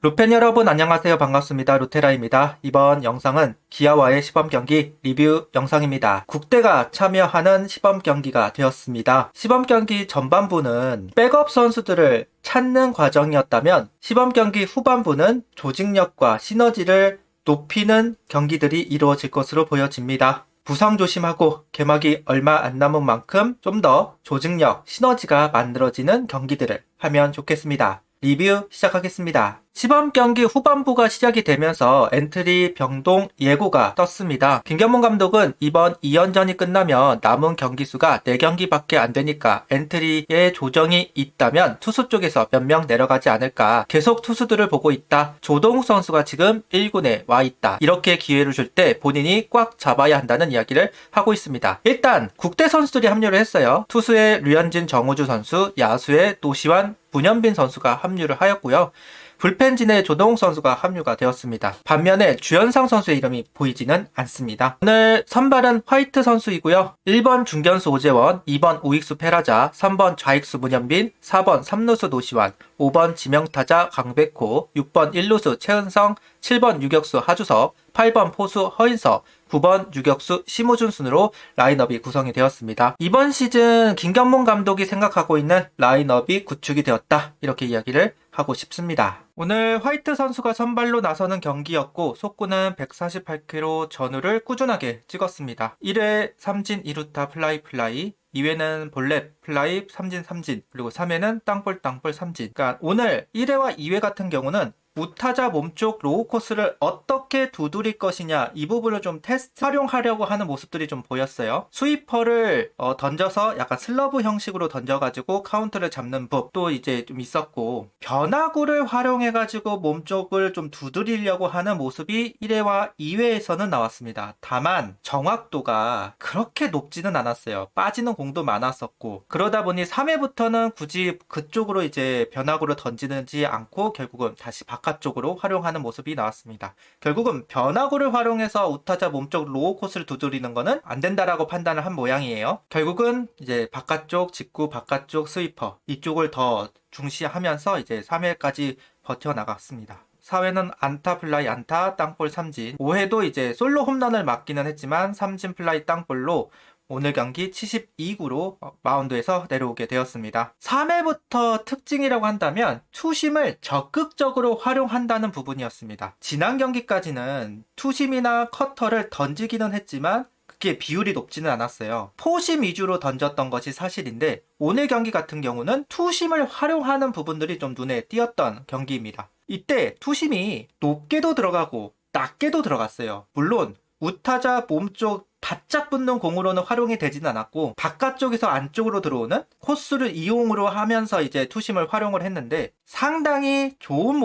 루펜 여러분 안녕하세요. 반갑습니다. 루테라입니다. 이번 영상은 기아와의 시범 경기 리뷰 영상입니다. 국대가 참여하는 시범 경기가 되었습니다. 시범 경기 전반부는 백업 선수들을 찾는 과정이었다면 시범 경기 후반부는 조직력과 시너지를 높이는 경기들이 이루어질 것으로 보여집니다. 부상 조심하고 개막이 얼마 안 남은 만큼 좀 더 조직력, 시너지가 만들어지는 경기들을 하면 좋겠습니다. 리뷰 시작하겠습니다. 시범 경기 후반부가 시작이 되면서 엔트리 변동 예고가 떴습니다. 김경문 감독은 이번 2연전이 끝나면 남은 경기 수가 4경기밖에 안 되니까 엔트리에 조정이 있다면 투수 쪽에서 몇 명 내려가지 않을까. 계속 투수들을 보고 있다. 조동욱 선수가 지금 1군에 와 있다. 이렇게 기회를 줄 때 본인이 꽉 잡아야 한다는 이야기를 하고 있습니다. 일단 국대 선수들이 합류를 했어요. 투수의 류현진, 정우주 선수, 야수의 노시환, 문현빈 선수가 합류를 하였고요. 불펜진의 조동욱 선수가 합류가 되었습니다. 반면에 주현상 선수의 이름이 보이지는 않습니다. 오늘 선발은 화이트 선수이고요. 1번 중견수 오재원, 2번 우익수 페라자, 3번 좌익수 문현빈, 4번 3루수 노시환, 5번 지명타자 강백호, 6번 1루수 최은성, 7번 유격수 하주석, 8번 포수 허인서, 9번 유격수 심우준 순으로 라인업이 구성이 되었습니다. 이번 시즌 김경문 감독이 생각하고 있는 라인업이 구축이 되었다. 이렇게 이야기를 하고 싶습니다. 오늘 화이트 선수가 선발로 나서는 경기였고 속구는 148km 전후를 꾸준하게 찍었습니다. 1회 삼진 2루타 플라이 2회는 볼넷 플라이 삼진 그리고 3회는 땅볼 삼진. 그러니까 오늘 1회와 2회 같은 경우는 우타자 몸쪽 로우 코스를 어떻게 두드릴 것이냐 이 부분을 좀 테스트 활용하려고 하는 모습들이 좀 보였어요. 스위퍼를 던져서 약간 슬러브 형식으로 던져가지고 카운트를 잡는 법도 이제 좀 있었고 변화구를 활용해가지고 몸쪽을 좀 두드리려고 하는 모습이 1회와 2회에서는 나왔습니다. 다만 정확도가 그렇게 높지는 않았어요. 빠지는 공도 많았었고 그러다 보니 3회부터는 굳이 그쪽으로 이제 변화구를 던지는지 않고 결국은 다시 바깥쪽으로 활용하는 모습이 나왔습니다. 결국은 변화구를 활용해서 우타자 몸쪽 로우 코스를 두드리는 거는 안 된다라고 판단을 한 모양이에요. 결국은 이제 바깥쪽 직구, 바깥쪽 스위퍼 이쪽을 더 중시하면서 이제 3회까지 버텨나갔습니다. 4회는 안타 플라이 안타 땅볼 삼진 5회도 이제 솔로 홈런을 맞기는 했지만 삼진 플라이 땅볼로 오늘 경기 72구로 마운드에서 내려오게 되었습니다. 3회부터 특징이라고 한다면 투심을 적극적으로 활용한다는 부분이었습니다. 지난 경기까지는 투심이나 커터를 던지기는 했지만 그게 비율이 높지는 않았어요. 포심 위주로 던졌던 것이 사실인데 오늘 경기 같은 경우는 투심을 활용하는 부분들이 좀 눈에 띄었던 경기입니다. 이때 투심이 높게도 들어가고 낮게도 들어갔어요. 물론 우타자 몸쪽 바짝 붙는 공으로는 활용이 되지는 않았고 바깥쪽에서 안쪽으로 들어오는 코스를 이용으로 하면서 이제 투심을 활용을 했는데 상당히 좋은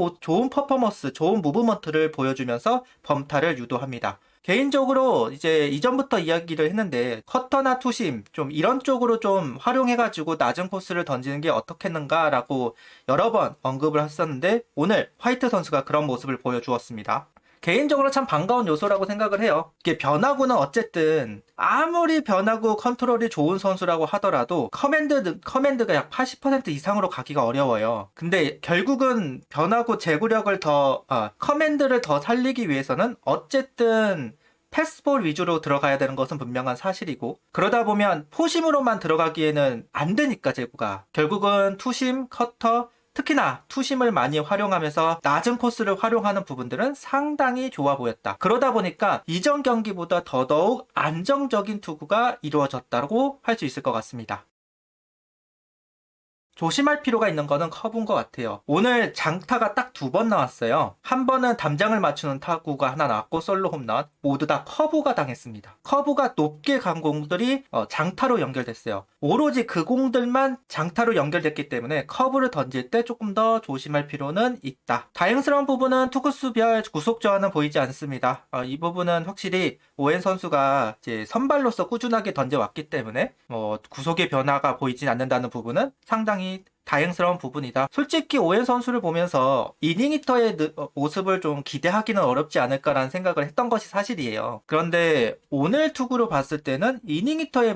퍼포먼스, 좋은 무브먼트를 보여주면서 범타를 유도합니다. 개인적으로 이제 이전부터 이야기를 했는데 커터나 투심 좀 이런 쪽으로 좀 활용해가지고 낮은 코스를 던지는 게 어떻겠는가라고 여러 번 언급을 했었는데 오늘 화이트 선수가 그런 모습을 보여주었습니다. 개인적으로 참 반가운 요소라고 생각을 해요. 이게 변화구는 어쨌든 아무리 변화구 컨트롤이 좋은 선수라고 하더라도 커맨드가 약 80% 이상으로 가기가 어려워요. 근데 결국은 변화구 제구력을 커맨드를 더 살리기 위해서는 어쨌든 패스볼 위주로 들어가야 되는 것은 분명한 사실이고 그러다 보면 포심으로만 들어가기에는 안 되니까 제구가 결국은 투심, 커터 특히나 투심을 많이 활용하면서 낮은 코스를 활용하는 부분들은 상당히 좋아 보였다. 그러다 보니까 이전 경기보다 더더욱 안정적인 투구가 이루어졌다고 할 수 있을 것 같습니다. 조심할 필요가 있는 거는 커브인 것 같아요. 오늘 장타가 딱 2번 나왔어요. 한 번은 담장을 맞추는 타구가 하나 나왔고 솔로 홈런 모두 다 커브가 당했습니다. 커브가 높게 간 공들이 장타로 연결됐어요. 오로지 그 공들만 장타로 연결됐기 때문에 커브를 던질 때 조금 더 조심할 필요는 있다. 다행스러운 부분은 투구수별 구속 저하는 보이지 않습니다. 이 부분은 확실히 오웬 선수가 이제 선발로서 꾸준하게 던져왔기 때문에 구속의 변화가 보이진 않는다는 부분은 상당히 다행스러운 부분이다. 솔직히 오웬 선수를 보면서 이닝 히터의 모습을 좀 기대하기는 어렵지 않을까라는 생각을 했던 것이 사실이에요. 그런데 오늘 투구로 봤을 때는 이닝 히터의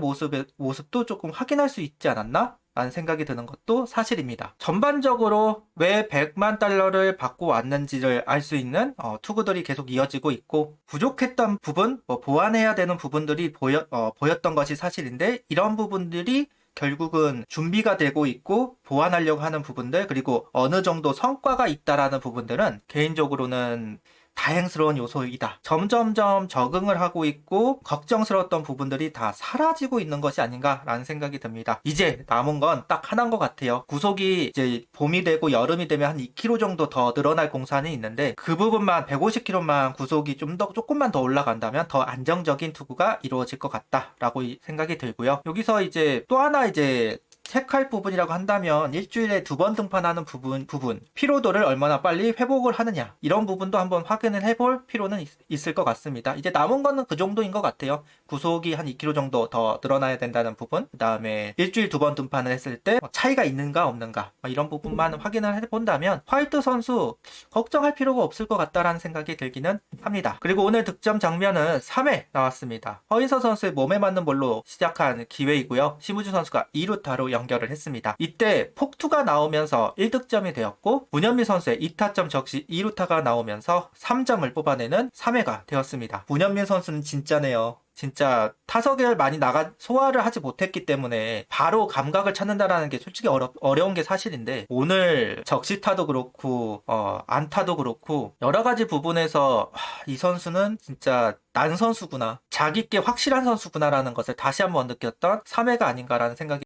모습도 조금 확인할 수 있지 않았나? 라는 생각이 드는 것도 사실입니다. 전반적으로 왜 100만 달러를 받고 왔는지를 알 수 있는 투구들이 계속 이어지고 있고, 부족했던 부분, 보완해야 되는 부분들이 보였던 것이 사실인데, 이런 부분들이 결국은 준비가 되고 있고 보완하려고 하는 부분들, 그리고 어느 정도 성과가 있다라는 부분들은 개인적으로는 다행스러운 요소이다. 점점점 적응을 하고 있고 걱정스러웠던 부분들이 다 사라지고 있는 것이 아닌가라는 생각이 듭니다. 이제 남은 건 딱 하나인 것 같아요. 구속이 이제 봄이 되고 여름이 되면 한 2km 정도 더 늘어날 공산이 있는데, 그 부분만 150km만 구속이 조금만 더 올라간다면 더 안정적인 투구가 이루어질 것 같다라고 생각이 들고요. 여기서 이제 또 하나 이제 체크할 부분이라고 한다면, 일주일에 2번 등판하는 부분, 피로도를 얼마나 빨리 회복을 하느냐, 이런 부분도 한번 확인을 해볼 필요는 있을 것 같습니다. 이제 남은 거는 그 정도인 것 같아요. 구속이 한 2km 정도 더 늘어나야 된다는 부분, 그 다음에 일주일 2번 등판을 했을 때 차이가 있는가 없는가, 이런 부분만 확인을 해본다면 화이트 선수 걱정할 필요가 없을 것 같다라는 생각이 들기는 합니다. 그리고 오늘 득점 장면은 3회 나왔습니다. 허인서 선수의 몸에 맞는 볼로 시작한 기회이고요. 심우준 선수가 2루타로 연결을 했습니다. 이때 폭투가 나오면서 1득점이 되었고, 문현민 선수의 2타점 적시 2루타가 나오면서 3점을 뽑아내는 3회가 되었습니다. 문현민 선수는 진짜네요. 진짜 타석을 많이 소화를 하지 못했기 때문에 바로 감각을 찾는다라는 게 솔직히 어려운 게 사실인데, 오늘 적시타도 그렇고 안타도 그렇고 여러 가지 부분에서 이 선수는 진짜 난 선수구나, 자기께 확실한 선수구나라는 것을 다시 한번 느꼈던 3회가 아닌가라는 생각이.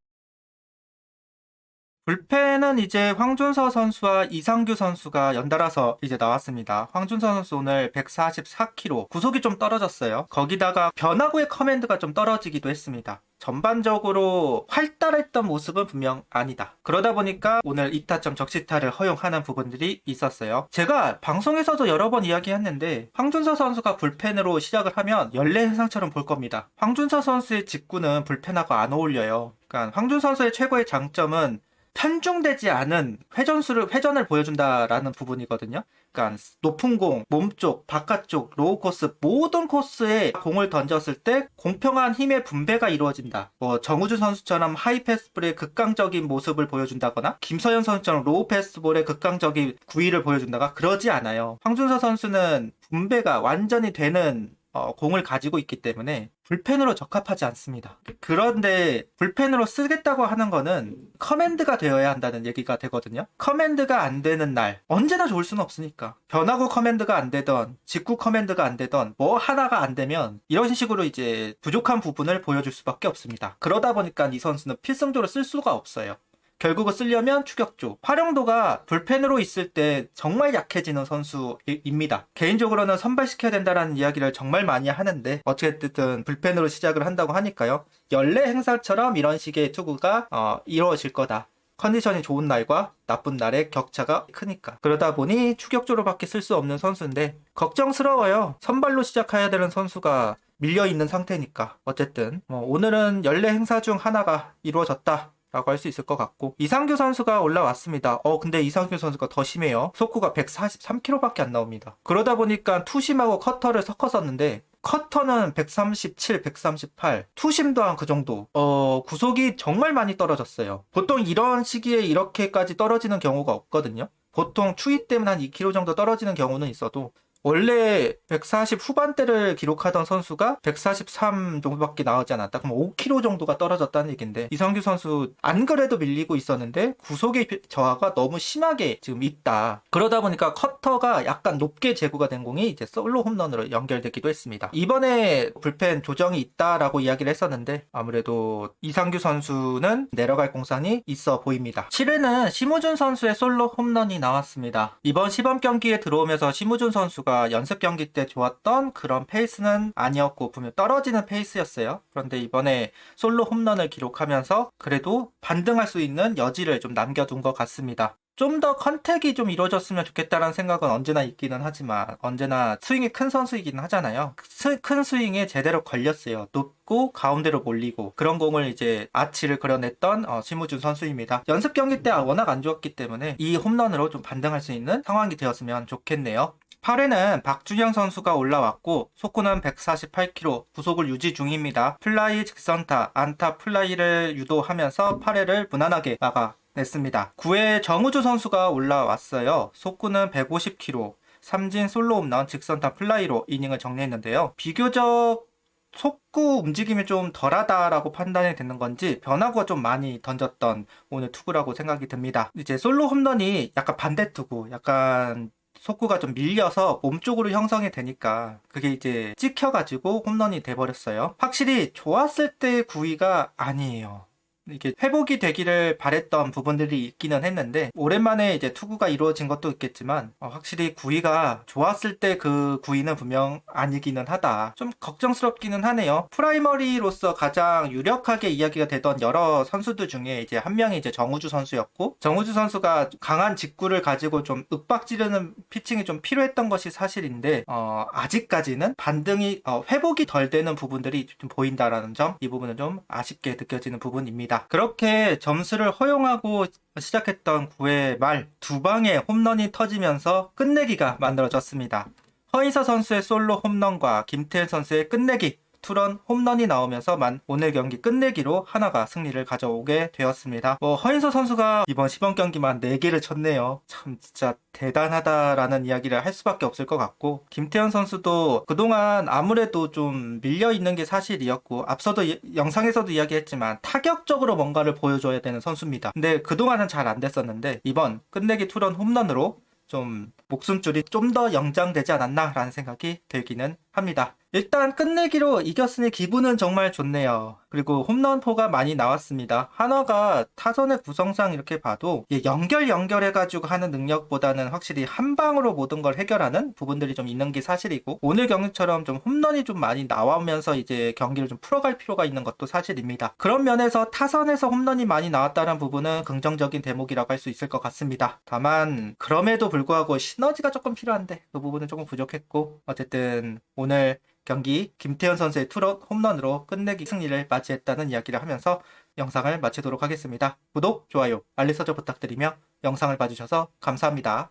불펜은 이제 황준서 선수와 이상규 선수가 연달아서 이제 나왔습니다. 황준서 선수 오늘 144km, 구속이 좀 떨어졌어요. 거기다가 변화구의 커맨드가 좀 떨어지기도 했습니다. 전반적으로 활달했던 모습은 분명 아니다. 그러다 보니까 오늘 2타점 적시타를 허용하는 부분들이 있었어요. 제가 방송에서도 여러 번 이야기했는데, 황준서 선수가 불펜으로 시작을 하면 연례 현상처럼 볼 겁니다. 황준서 선수의 직구는 불펜하고 안 어울려요. 그러니까 황준서 선수의 최고의 장점은 편중되지 않은 회전을 보여준다라는 부분이거든요. 그러니까 높은 공, 몸쪽, 바깥쪽, 로우 코스, 모든 코스에 공을 던졌을 때 공평한 힘의 분배가 이루어진다. 정우주 선수처럼 하이 패스볼의 극강적인 모습을 보여준다거나, 김서현 선수처럼 로우 패스볼의 극강적인 구위를 보여준다가 그러지 않아요. 황준서 선수는 분배가 완전히 되는 공을 가지고 있기 때문에 불펜으로 적합하지 않습니다. 그런데 불펜으로 쓰겠다고 하는 거는 커맨드가 되어야 한다는 얘기가 되거든요. 커맨드가 안 되는 날, 언제나 좋을 수는 없으니까. 변화구 커맨드가 안 되던, 직구 커맨드가 안 되던, 뭐 하나가 안 되면 이런 식으로 이제 부족한 부분을 보여줄 수밖에 없습니다. 그러다 보니까 이 선수는 필승조로 쓸 수가 없어요. 결국은 쓰려면 추격조. 활용도가 불펜으로 있을 때 정말 약해지는 선수입니다. 개인적으로는 선발시켜야 된다는 이야기를 정말 많이 하는데, 어쨌든 불펜으로 시작을 한다고 하니까요. 연례 행사처럼 이런 식의 투구가 이루어질 거다. 컨디션이 좋은 날과 나쁜 날의 격차가 크니까. 그러다 보니 추격조로밖에 쓸 수 없는 선수인데 걱정스러워요. 선발로 시작해야 되는 선수가 밀려있는 상태니까. 어쨌든 오늘은 연례 행사 중 하나가 이루어졌다 라고 할 수 있을 것 같고, 이상규 선수가 올라왔습니다. 근데 이상규 선수가 더 심해요. 속구가 143km밖에 안 나옵니다. 그러다 보니까 투심하고 커터를 섞었었는데, 커터는 137, 138, 투심도 한 그 정도. 구속이 정말 많이 떨어졌어요. 보통 이런 시기에 이렇게까지 떨어지는 경우가 없거든요. 보통 추위 때문에 한 2km 정도 떨어지는 경우는 있어도, 원래 140 후반대를 기록하던 선수가 143 정도밖에 나오지 않았다. 그럼 5kg 정도가 떨어졌다는 얘기인데, 이성규 선수 안 그래도 밀리고 있었는데 구속의 저하가 너무 심하게 지금 있다. 그러다 보니까 커터가 약간 높게 제구가 된 공이 이제 솔로 홈런으로 연결되기도 했습니다. 이번에 불펜 조정이 있다라고 이야기를 했었는데, 아무래도 이상규 선수는 내려갈 공산이 있어 보입니다. 7회는 심우준 선수의 솔로 홈런이 나왔습니다. 이번 시범 경기에 들어오면서 심우준 선수가 연습 경기 때 좋았던 그런 페이스는 아니었고 분명 떨어지는 페이스였어요. 그런데 이번에 솔로 홈런을 기록하면서 그래도 반등할 수 있는 여지를 좀 남겨둔 것 같습니다. 좀 더 컨택이 좀 이루어졌으면 좋겠다는 생각은 언제나 있기는 하지만, 언제나 스윙이 큰 선수이기는 하잖아요. 큰 스윙에 제대로 걸렸어요. 높고 가운데로 몰리고 그런 공을 이제 아치를 그려냈던 심우준 선수입니다. 연습 경기 때 워낙 안 좋았기 때문에 이 홈런으로 좀 반등할 수 있는 상황이 되었으면 좋겠네요. 8회는 박준영 선수가 올라왔고 속구는 148km, 구속을 유지 중입니다. 플라이 직선타, 안타 플라이를 유도하면서 8회를 무난하게 막아냈습니다. 9회 정우주 선수가 올라왔어요. 속구는 150km, 삼진 솔로 홈런, 직선타 플라이로 이닝을 정리했는데요. 비교적 속구 움직임이 좀 덜하다라고 판단이 되는 건지 변화구가 좀 많이 던졌던 오늘 투구라고 생각이 듭니다. 이제 솔로 홈런이 약간 반대 투구, 약간 속구가 좀 밀려서 몸쪽으로 형성이 되니까 그게 이제 찍혀가지고 홈런이 돼버렸어요. 확실히 좋았을 때 구위가 아니에요. 이게 회복이 되기를 바랬던 부분들이 있기는 했는데 오랜만에 이제 투구가 이루어진 것도 있겠지만 확실히 구위가 좋았을 때 그 구위는 분명 아니기는 하다. 좀 걱정스럽기는 하네요. 프라이머리로서 가장 유력하게 이야기가 되던 여러 선수들 중에 이제 한 명이 이제 정우주 선수였고, 정우주 선수가 강한 직구를 가지고 좀 윽박지르는 피칭이 좀 필요했던 것이 사실인데 아직까지는 반등이 회복이 덜 되는 부분들이 좀 보인다라는 점, 이 부분은 좀 아쉽게 느껴지는 부분입니다. 그렇게 점수를 허용하고 시작했던 9회 말 두 방의 홈런이 터지면서 끝내기가 만들어졌습니다. 허인서 선수의 솔로 홈런과 김태현 선수의 끝내기 투런 홈런이 나오면서 오늘 경기 끝내기로 하나가 승리를 가져오게 되었습니다. 허인서 선수가 이번 시범 경기만 4개를 쳤네요. 참 진짜 대단하다라는 이야기를 할 수밖에 없을 것 같고, 김태현 선수도 그동안 아무래도 좀 밀려있는 게 사실이었고, 앞서도 영상에서도 이야기했지만 타격적으로 뭔가를 보여줘야 되는 선수입니다. 근데 그동안은 잘 안 됐었는데 이번 끝내기 투런 홈런으로 좀 목숨줄이 좀 더 연장되지 않았나라는 생각이 들기는 합니다. 일단 끝내기로 이겼으니 기분은 정말 좋네요. 그리고 홈런포가 많이 나왔습니다. 한화가 타선의 구성상 이렇게 봐도 연결해가지고 하는 능력보다는 확실히 한 방으로 모든 걸 해결하는 부분들이 좀 있는 게 사실이고, 오늘 경기처럼 좀 홈런이 좀 많이 나오면서 이제 경기를 좀 풀어갈 필요가 있는 것도 사실입니다. 그런 면에서 타선에서 홈런이 많이 나왔다는 부분은 긍정적인 대목이라고 할 수 있을 것 같습니다. 다만 그럼에도 불구하고 시너지가 조금 필요한데 그 부분은 조금 부족했고, 어쨌든 오늘 경기 김태현 선수의 투런 홈런으로 끝내기 승리를 맞이했다는 이야기를 하면서 영상을 마치도록 하겠습니다. 구독, 좋아요, 알림 설정 부탁드리며 영상을 봐주셔서 감사합니다.